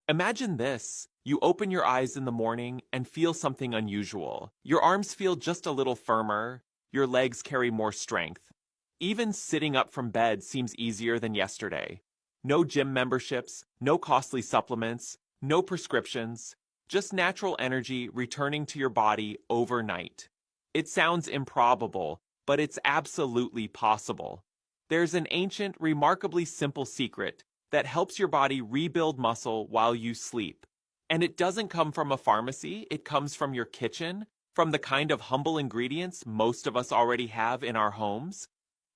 Imagine this. You open your eyes in the morning and feel something unusual. Your arms feel just a little firmer, your legs carry more strength. Even sitting up from bed seems easier than yesterday. No gym memberships, no costly supplements, no prescriptions, just natural energy returning to your body overnight. It sounds improbable, but it's absolutely possible. There's an ancient, remarkably simple secret that helps your body rebuild muscle while you sleep. And it doesn't come from a pharmacy, it comes from your kitchen, from the kind of humble ingredients most of us already have in our homes.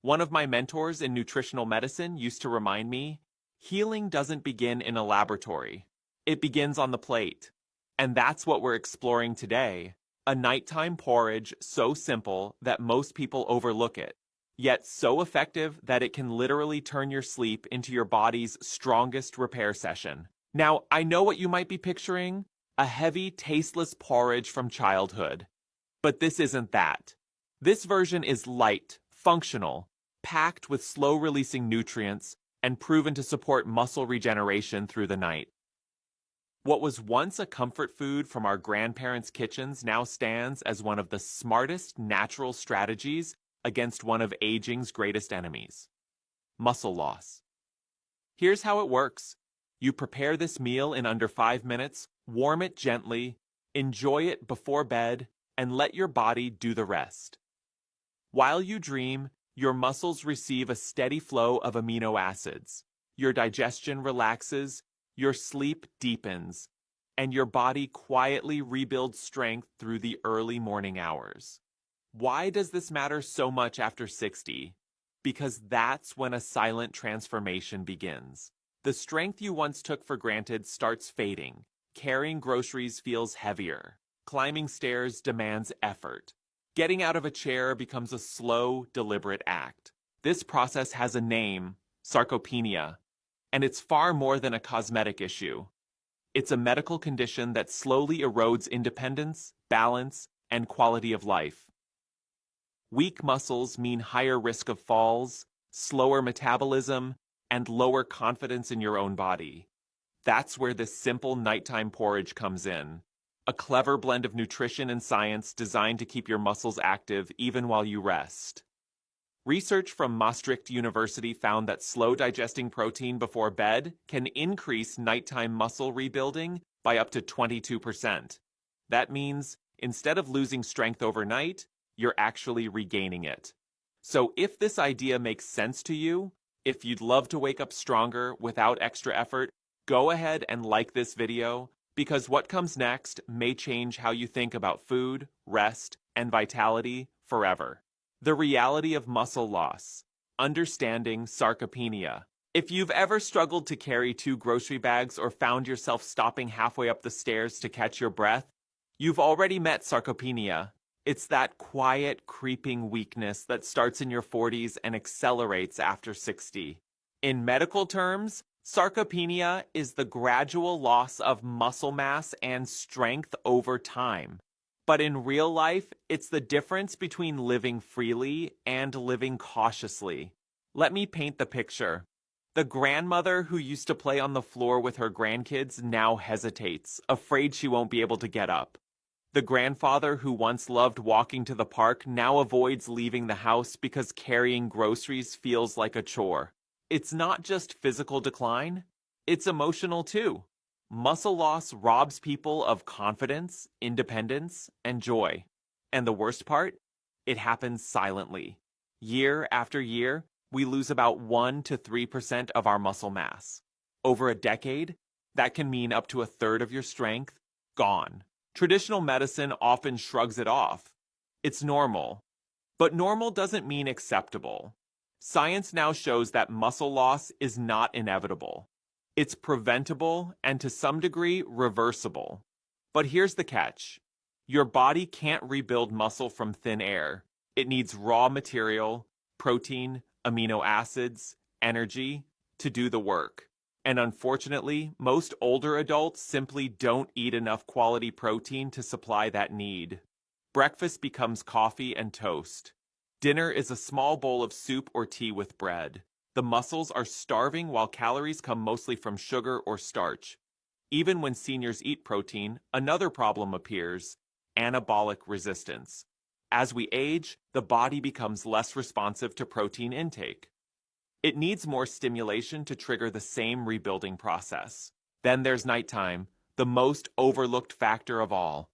One of my mentors in nutritional medicine used to remind me, healing doesn't begin in a laboratory. It begins on the plate. And that's what we're exploring today. A nighttime porridge so simple that most people overlook it, yet so effective that it can literally turn your sleep into your body's strongest repair session. Now, I know what you might be picturing, a heavy, tasteless porridge from childhood. But this isn't that. This version is light, functional, packed with slow-releasing nutrients, and proven to support muscle regeneration through the night. What was once a comfort food from our grandparents' kitchens now stands as one of the smartest natural strategies against one of aging's greatest enemies: muscle loss. Here's how it works. You prepare this meal in under 5 minutes, warm it gently, enjoy it before bed, and let your body do the rest. While you dream, your muscles receive a steady flow of amino acids. Your digestion relaxes, your sleep deepens, and your body quietly rebuilds strength through the early morning hours. Why does this matter so much after 60? Because that's when a silent transformation begins. The strength you once took for granted starts fading. Carrying groceries feels heavier. Climbing stairs demands effort. Getting out of a chair becomes a slow, deliberate act. This process has a name: sarcopenia. And it's far more than a cosmetic issue. It's a medical condition that slowly erodes independence, balance, and quality of life. Weak muscles mean higher risk of falls, slower metabolism, and lower confidence in your own body. That's where this simple nighttime porridge comes in. A clever blend of nutrition and science designed to keep your muscles active even while you rest. Research from Maastricht University found that slow digesting protein before bed can increase nighttime muscle rebuilding by up to 22%. That means instead of losing strength overnight, you're actually regaining it. So if this idea makes sense to you, if you'd love to wake up stronger without extra effort, go ahead and like this video, because what comes next may change how you think about food, rest, and vitality forever. The reality of muscle loss. Understanding sarcopenia. If you've ever struggled to carry 2 grocery bags or found yourself stopping halfway up the stairs to catch your breath, you've already met sarcopenia. It's that quiet, creeping weakness that starts in your 40s and accelerates after 60. In medical terms, sarcopenia is the gradual loss of muscle mass and strength over time. But in real life, it's the difference between living freely and living cautiously. Let me paint the picture. The grandmother who used to play on the floor with her grandkids now hesitates, afraid she won't be able to get up. The grandfather who once loved walking to the park now avoids leaving the house because carrying groceries feels like a chore. It's not just physical decline, it's emotional too. Muscle loss robs people of confidence, independence, and joy. And the worst part? It happens silently. Year after year, we lose about 1 to 3% of our muscle mass. Over a decade, that can mean up to a third of your strength gone. Traditional medicine often shrugs it off. It's normal. But normal doesn't mean acceptable. Science now shows that muscle loss is not inevitable. It's preventable and to some degree reversible. But here's the catch. Your body can't rebuild muscle from thin air. It needs raw material, protein, amino acids, energy to do the work. And unfortunately, most older adults simply don't eat enough quality protein to supply that need. Breakfast becomes coffee and toast. Dinner is a small bowl of soup or tea with bread. The muscles are starving while calories come mostly from sugar or starch. Even when seniors eat protein, another problem appears: anabolic resistance. As we age, the body becomes less responsive to protein intake. It needs more stimulation to trigger the same rebuilding process. Then there's nighttime, the most overlooked factor of all.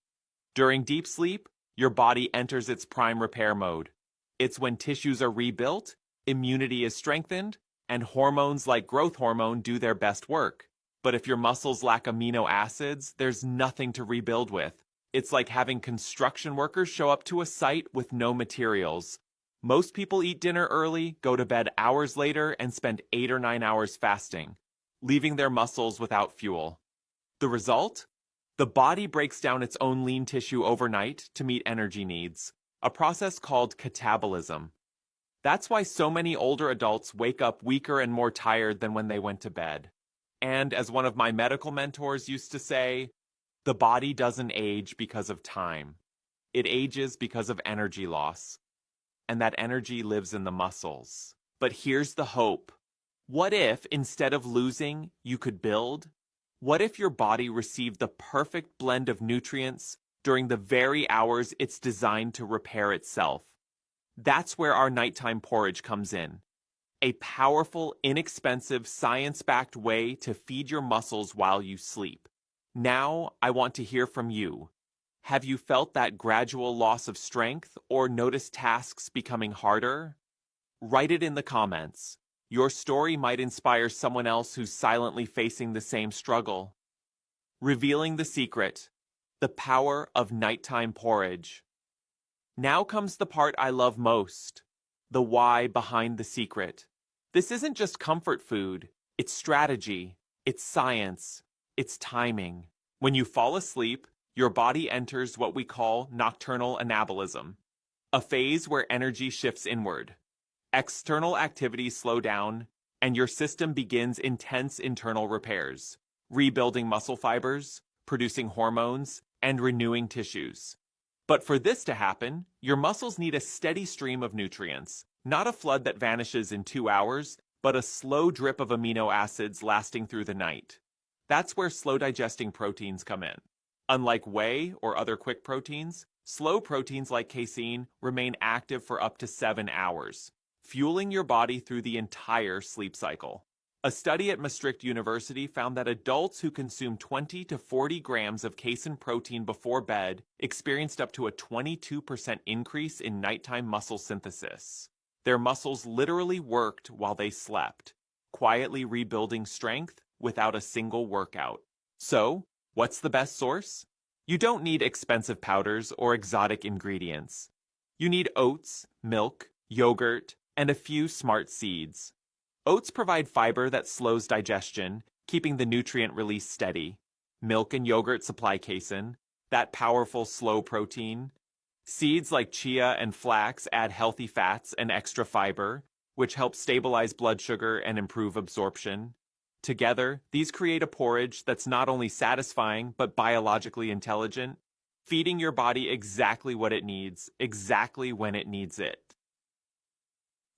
During deep sleep, your body enters its prime repair mode. It's when tissues are rebuilt, immunity is strengthened, and hormones like growth hormone do their best work. But if your muscles lack amino acids, there's nothing to rebuild with. It's like having construction workers show up to a site with no materials. Most people eat dinner early, go to bed hours later, and spend 8 or 9 hours fasting, leaving their muscles without fuel. The result? The body breaks down its own lean tissue overnight to meet energy needs, a process called catabolism. That's why so many older adults wake up weaker and more tired than when they went to bed. And as one of my medical mentors used to say, the body doesn't age because of time. It ages because of energy loss. And that energy lives in the muscles. But here's the hope. What if, instead of losing, you could build? What if your body received the perfect blend of nutrients during the very hours it's designed to repair itself? That's where our nighttime porridge comes in. A powerful, inexpensive, science-backed way to feed your muscles while you sleep. Now, I want to hear from you. Have you felt that gradual loss of strength or noticed tasks becoming harder? Write it in the comments. Your story might inspire someone else who's silently facing the same struggle. Revealing the secret, the power of nighttime porridge. Now comes the part I love most, the why behind the secret. This isn't just comfort food, it's strategy, it's science, it's timing. When you fall asleep, your body enters what we call nocturnal anabolism, a phase where energy shifts inward. External activities slow down, and your system begins intense internal repairs, rebuilding muscle fibers, producing hormones, and renewing tissues. But for this to happen, your muscles need a steady stream of nutrients, not a flood that vanishes in 2 hours, but a slow drip of amino acids lasting through the night. That's where slow-digesting proteins come in. Unlike whey or other quick proteins, slow proteins like casein remain active for up to 7 hours, fueling your body through the entire sleep cycle. A study at Maastricht University found that adults who consume 20 to 40 grams of casein protein before bed experienced up to a 22% increase in nighttime muscle synthesis. Their muscles literally worked while they slept, quietly rebuilding strength without a single workout. So, what's the best source? You don't need expensive powders or exotic ingredients. You need oats, milk, yogurt, and a few smart seeds. Oats provide fiber that slows digestion, keeping the nutrient release steady. Milk and yogurt supply casein, that powerful slow protein. Seeds like chia and flax add healthy fats and extra fiber, which helps stabilize blood sugar and improve absorption. Together, these create a porridge that's not only satisfying but biologically intelligent, feeding your body exactly what it needs, exactly when it needs it.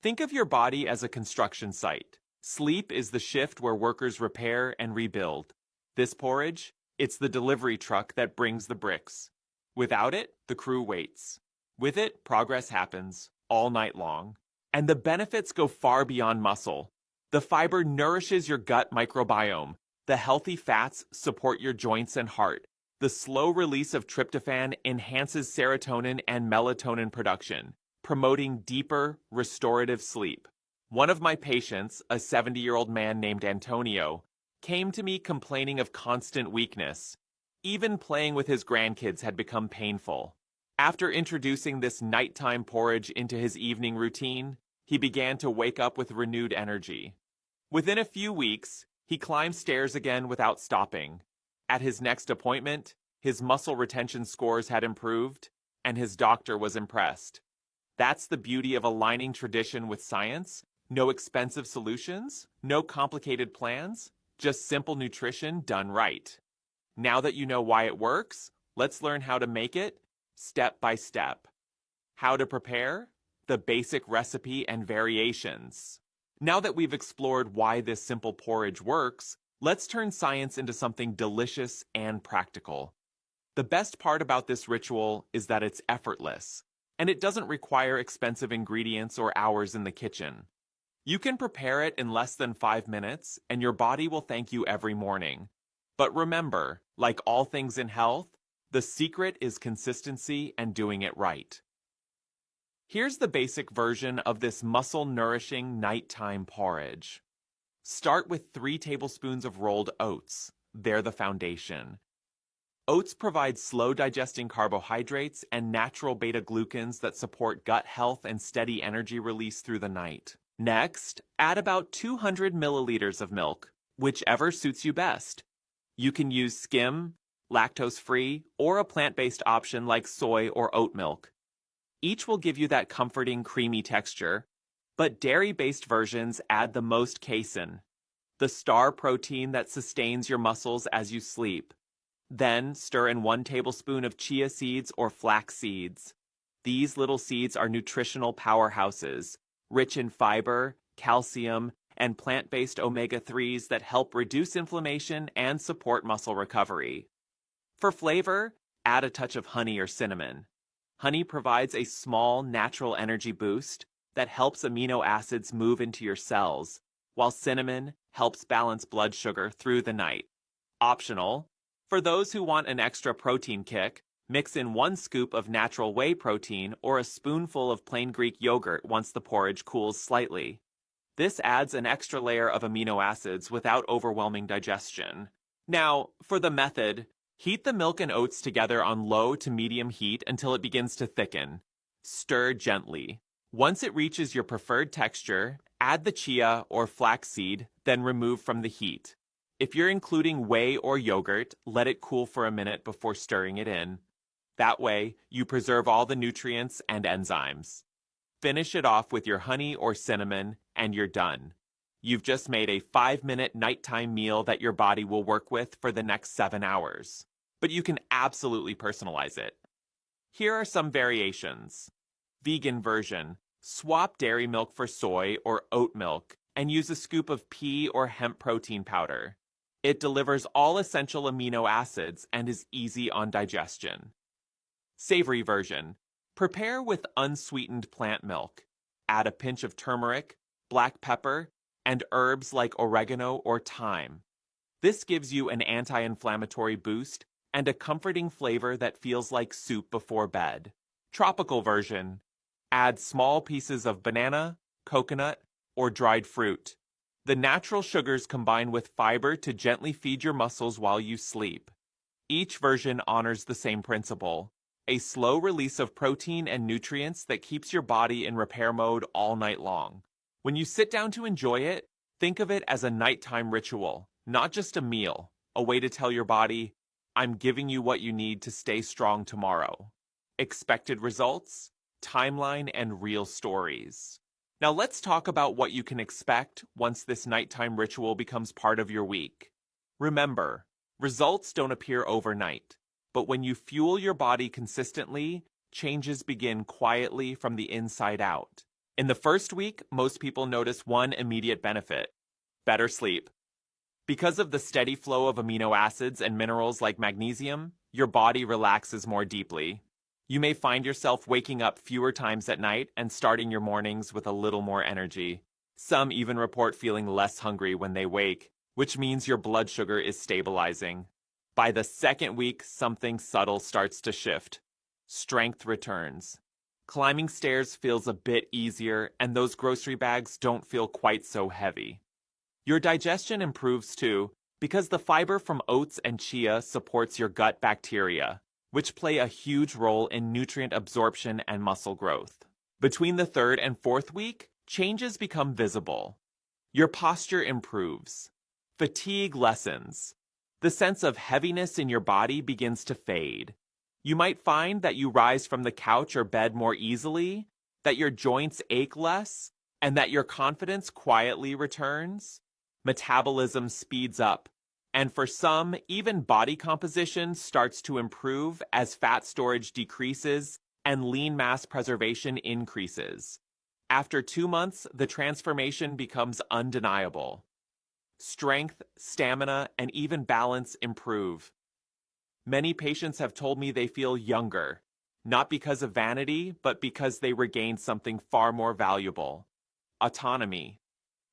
Think of your body as a construction site. Sleep is the shift where workers repair and rebuild. This porridge, it's the delivery truck that brings the bricks. Without it, the crew waits. With it, progress happens, all night long. And the benefits go far beyond muscle. The fiber nourishes your gut microbiome. The healthy fats support your joints and heart. The slow release of tryptophan enhances serotonin and melatonin production, promoting deeper, restorative sleep. One of my patients, a 70-year-old man named Antonio, came to me complaining of constant weakness. Even playing with his grandkids had become painful. After introducing this nighttime porridge into his evening routine, he began to wake up with renewed energy. Within a few weeks, he climbed stairs again without stopping. At his next appointment, his muscle retention scores had improved, and his doctor was impressed. That's the beauty of aligning tradition with science. No expensive solutions, no complicated plans, just simple nutrition done right. Now that you know why it works, let's learn how to make it step by step. How to prepare? The basic recipe and variations. Now that we've explored why this simple porridge works, Let's turn science into something delicious and practical. The best part about this ritual is that it's effortless, and it doesn't require expensive ingredients or hours in the kitchen. You can prepare it in less than 5 minutes, and your body will thank you every morning. But remember, like all things in health, the secret is consistency and doing it right. Here's the basic version of this muscle-nourishing nighttime porridge. Start with 3 tablespoons of rolled oats. They're the foundation. Oats provide slow-digesting carbohydrates and natural beta-glucans that support gut health and steady energy release through the night. Next, add about 200 milliliters of milk, whichever suits you best. You can use skim, lactose-free, or a plant-based option like soy or oat milk. Each will give you that comforting, creamy texture, but dairy-based versions add the most casein, the star protein that sustains your muscles as you sleep. Then stir in 1 tablespoon of chia seeds or flax seeds. These little seeds are nutritional powerhouses, rich in fiber, calcium, and plant-based omega-3s that help reduce inflammation and support muscle recovery. For flavor, add a touch of honey or cinnamon. Honey provides a small, natural energy boost that helps amino acids move into your cells, while cinnamon helps balance blood sugar through the night. Optional. For those who want an extra protein kick, mix in 1 scoop of natural whey protein or a spoonful of plain Greek yogurt once the porridge cools slightly. This adds an extra layer of amino acids without overwhelming digestion. Now, for the method, heat the milk and oats together on low to medium heat until it begins to thicken. Stir gently. Once it reaches your preferred texture, add the chia or flaxseed, then remove from the heat. If you're including whey or yogurt, let it cool for a minute before stirring it in. That way, you preserve all the nutrients and enzymes. Finish it off with your honey or cinnamon, and you're done. You've just made a 5-minute nighttime meal that your body will work with for the next 7 hours. But you can absolutely personalize it. Here are some variations. Vegan version. Swap dairy milk for soy or oat milk, and use a scoop of pea or hemp protein powder. It delivers all essential amino acids and is easy on digestion. Savory version. Prepare with unsweetened plant milk. Add a pinch of turmeric, black pepper, and herbs like oregano or thyme. This gives you an anti-inflammatory boost and a comforting flavor that feels like soup before bed. Tropical version. Add small pieces of banana, coconut, or dried fruit. The natural sugars combine with fiber to gently feed your muscles while you sleep. Each version honors the same principle, a slow release of protein and nutrients that keeps your body in repair mode all night long. When you sit down to enjoy it, think of it as a nighttime ritual, not just a meal, a way to tell your body, I'm giving you what you need to stay strong tomorrow. Expected results, timeline, and real stories. Now let's talk about what you can expect once this nighttime ritual becomes part of your week. Remember, results don't appear overnight, but when you fuel your body consistently, changes begin quietly from the inside out. In the first week, most people notice one immediate benefit: better sleep. Because of the steady flow of amino acids and minerals like magnesium, your body relaxes more deeply. You may find yourself waking up fewer times at night and starting your mornings with a little more energy. Some even report feeling less hungry when they wake, which means your blood sugar is stabilizing. By the second week, something subtle starts to shift. Strength returns. Climbing stairs feels a bit easier, and those grocery bags don't feel quite so heavy. Your digestion improves too, because the fiber from oats and chia supports your gut bacteria, which play a huge role in nutrient absorption and muscle growth. Between the 3rd and 4th week, changes become visible. Your posture improves. Fatigue lessens. The sense of heaviness in your body begins to fade. You might find that you rise from the couch or bed more easily, that your joints ache less, and that your confidence quietly returns. Metabolism speeds up. And for some, even body composition starts to improve as fat storage decreases and lean mass preservation increases. After 2 months, the transformation becomes undeniable. Strength, stamina, and even balance improve. Many patients have told me they feel younger, not because of vanity, but because they regained something far more valuable: autonomy.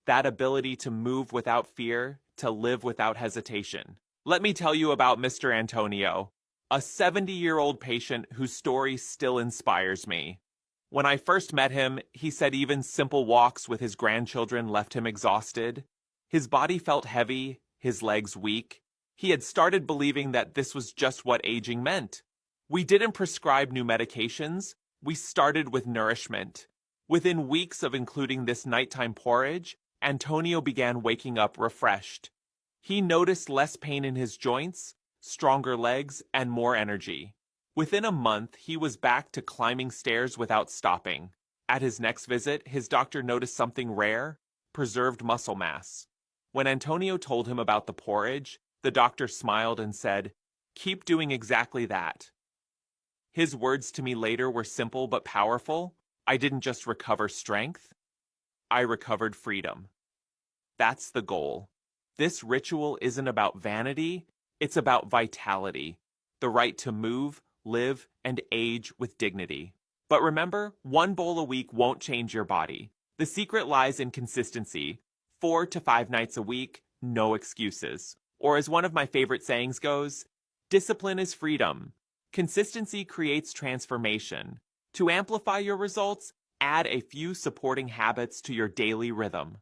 That ability to move without fear, to live without hesitation. Let me tell you about Mr. Antonio, a 70-year-old patient whose story still inspires me. When I first met him, he said even simple walks with his grandchildren left him exhausted. His body felt heavy, his legs weak. He had started believing that this was just what aging meant. We didn't prescribe new medications, we started with nourishment. Within weeks of including this nighttime porridge, Antonio began waking up refreshed. He noticed less pain in his joints, stronger legs, and more energy. Within a month, he was back to climbing stairs without stopping. At his next visit, his doctor noticed something rare: preserved muscle mass. When Antonio told him about the porridge, the doctor smiled and said, "Keep doing exactly that." His words to me later were simple but powerful. I didn't just recover strength, I recovered freedom. That's the goal. This ritual isn't about vanity, it's about vitality, the right to move, live, and age with dignity. But remember, one bowl a week won't change your body. The secret lies in consistency. 4 to 5 nights a week, no excuses. Or as one of my favorite sayings goes, discipline is freedom. Consistency creates transformation. To amplify your results, add a few supporting habits to your daily rhythm.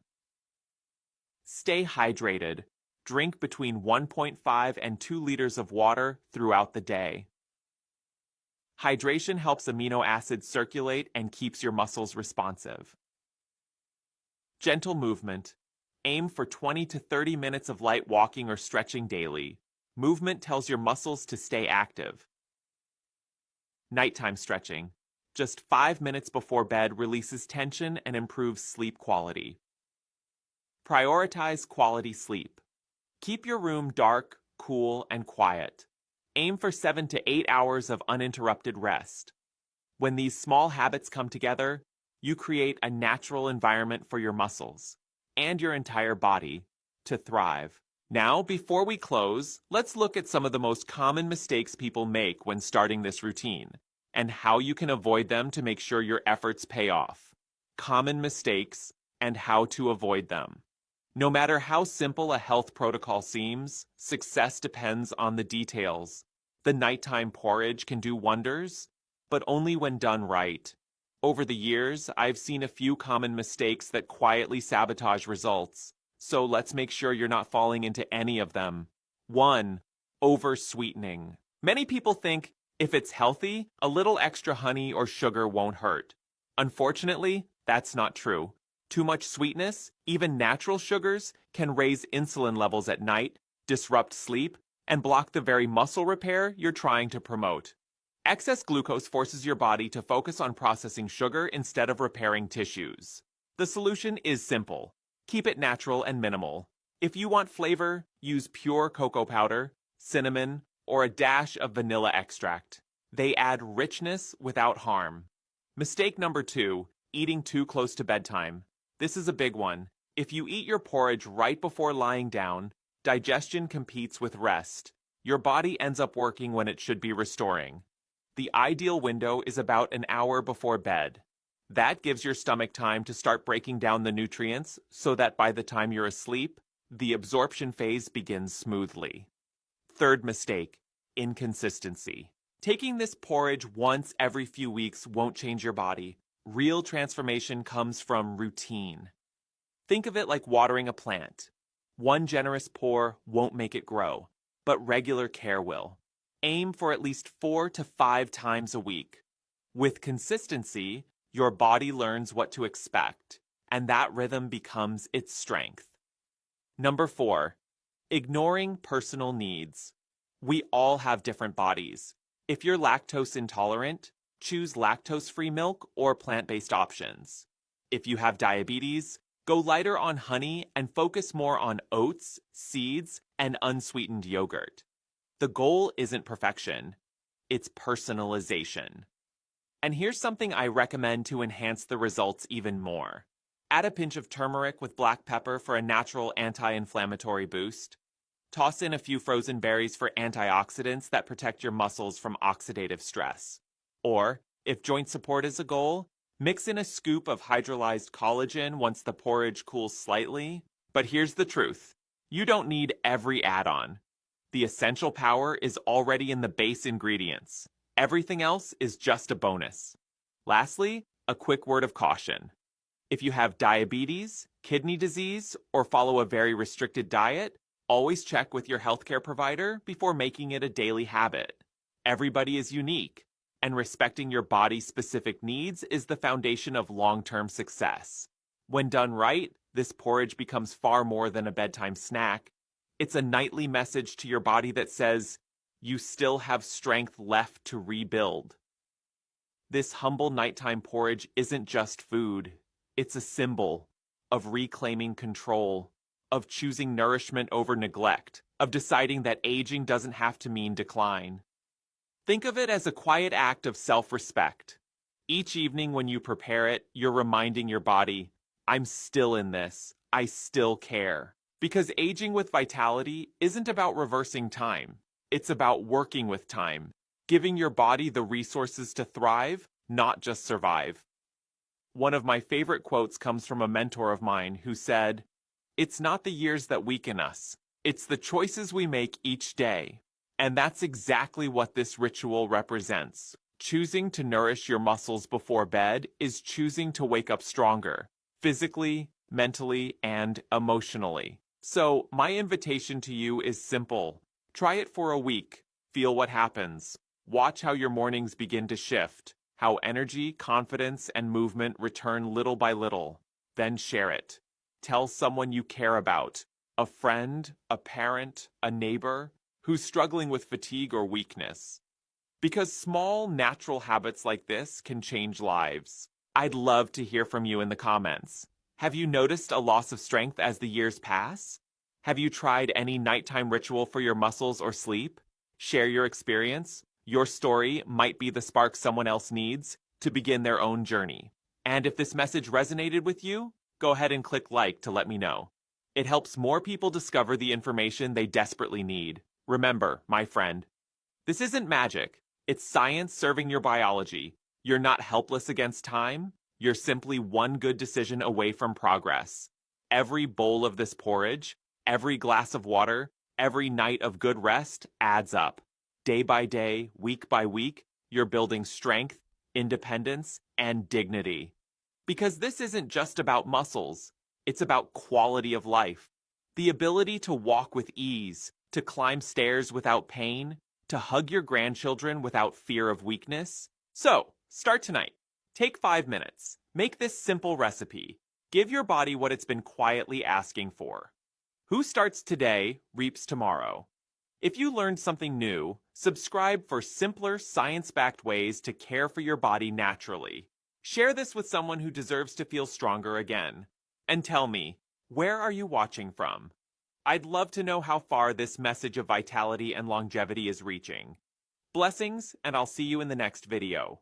Stay hydrated. Drink between 1.5 and 2 liters of water throughout the day. Hydration helps amino acids circulate and keeps your muscles responsive. Gentle movement. Aim for 20 to 30 minutes of light walking or stretching daily. Movement tells your muscles to stay active. Nighttime stretching. Just 5 minutes before bed releases tension and improves sleep quality. Prioritize quality sleep. Keep your room dark, cool, and quiet. Aim for 7 to 8 hours of uninterrupted rest. When these small habits come together, you create a natural environment for your muscles and your entire body to thrive. Now, before we close, let's look at some of the most common mistakes people make when starting this routine, and how you can avoid them to make sure your efforts pay off. Common mistakes and how to avoid them. No matter how simple a health protocol seems, success depends on the details. The nighttime porridge can do wonders, but only when done right. Over the years, I've seen a few common mistakes that quietly sabotage results, so let's make sure you're not falling into any of them. 1. Over-sweetening. Many people think if it's healthy, a little extra honey or sugar won't hurt. Unfortunately, that's not true. Too much sweetness, even natural sugars, can raise insulin levels at night, disrupt sleep, and block the very muscle repair you're trying to promote. Excess glucose forces your body to focus on processing sugar instead of repairing tissues. The solution is simple. Keep it natural and minimal. If you want flavor, use pure cocoa powder, cinnamon, or a dash of vanilla extract. They add richness without harm. Mistake number 2, eating too close to bedtime. This is a big one. If you eat your porridge right before lying down, digestion competes with rest. Your body ends up working when it should be restoring. The ideal window is about an hour before bed. That gives your stomach time to start breaking down the nutrients so that by the time you're asleep, the absorption phase begins smoothly. Third mistake, inconsistency. Taking this porridge once every few weeks won't change your body. Real transformation comes from routine. Think of it like watering a plant. One generous pour won't make it grow, but regular care will. Aim for at least 4 to 5 times a week. With consistency, your body learns what to expect, and that rhythm becomes its strength. Number 4, ignoring personal needs. We all have different bodies. If you're lactose intolerant, choose lactose-free milk or plant-based options. If you have diabetes, go lighter on honey and focus more on oats, seeds, and unsweetened yogurt. The goal isn't perfection, it's personalization. And here's something I recommend to enhance the results even more. Add a pinch of turmeric with black pepper for a natural anti-inflammatory boost. Toss in a few frozen berries for antioxidants that protect your muscles from oxidative stress. Or, if joint support is a goal, mix in a scoop of hydrolyzed collagen once the porridge cools slightly. But here's the truth. You don't need every add-on. The essential power is already in the base ingredients. Everything else is just a bonus. Lastly, a quick word of caution. If you have diabetes, kidney disease, or follow a very restricted diet, always check with your healthcare provider before making it a daily habit. Everybody is unique, and respecting your body's specific needs is the foundation of long-term success. When done right, this porridge becomes far more than a bedtime snack. It's a nightly message to your body that says, you still have strength left to rebuild. This humble nighttime porridge isn't just food. It's a symbol of reclaiming control, of choosing nourishment over neglect, of deciding that aging doesn't have to mean decline. Think of it as a quiet act of self-respect. Each evening when you prepare it, you're reminding your body, I'm still in this. I still care. Because aging with vitality isn't about reversing time. It's about working with time, giving your body the resources to thrive, not just survive. One of my favorite quotes comes from a mentor of mine who said, "It's not the years that weaken us. It's the choices we make each day." And that's exactly what this ritual represents. Choosing to nourish your muscles before bed is choosing to wake up stronger, physically, mentally, and emotionally. So, my invitation to you is simple. Try it for a week. Feel what happens. Watch how your mornings begin to shift, how energy, confidence, and movement return little by little. Then share it. Tell someone you care about, a friend, a parent, a neighbor, who's struggling with fatigue or weakness. Because small, natural habits like this can change lives. I'd love to hear from you in the comments. Have you noticed a loss of strength as the years pass? Have you tried any nighttime ritual for your muscles or sleep? Share your experience. Your story might be the spark someone else needs to begin their own journey. And if this message resonated with you, go ahead and click like to let me know. It helps more people discover the information they desperately need. Remember, my friend, this isn't magic. It's science serving your biology. You're not helpless against time. You're simply one good decision away from progress. Every bowl of this porridge, every glass of water, every night of good rest adds up. Day by day, week by week, you're building strength, independence, and dignity. Because this isn't just about muscles. It's about quality of life. The ability to walk with ease, to climb stairs without pain, to hug your grandchildren without fear of weakness. So, start tonight. Take 5 minutes. Make this simple recipe. Give your body what it's been quietly asking for. Who starts today reaps tomorrow. If you learned something new, subscribe for simpler, science-backed ways to care for your body naturally. Share this with someone who deserves to feel stronger again. And tell me, where are you watching from? I'd love to know how far this message of vitality and longevity is reaching. Blessings, and I'll see you in the next video.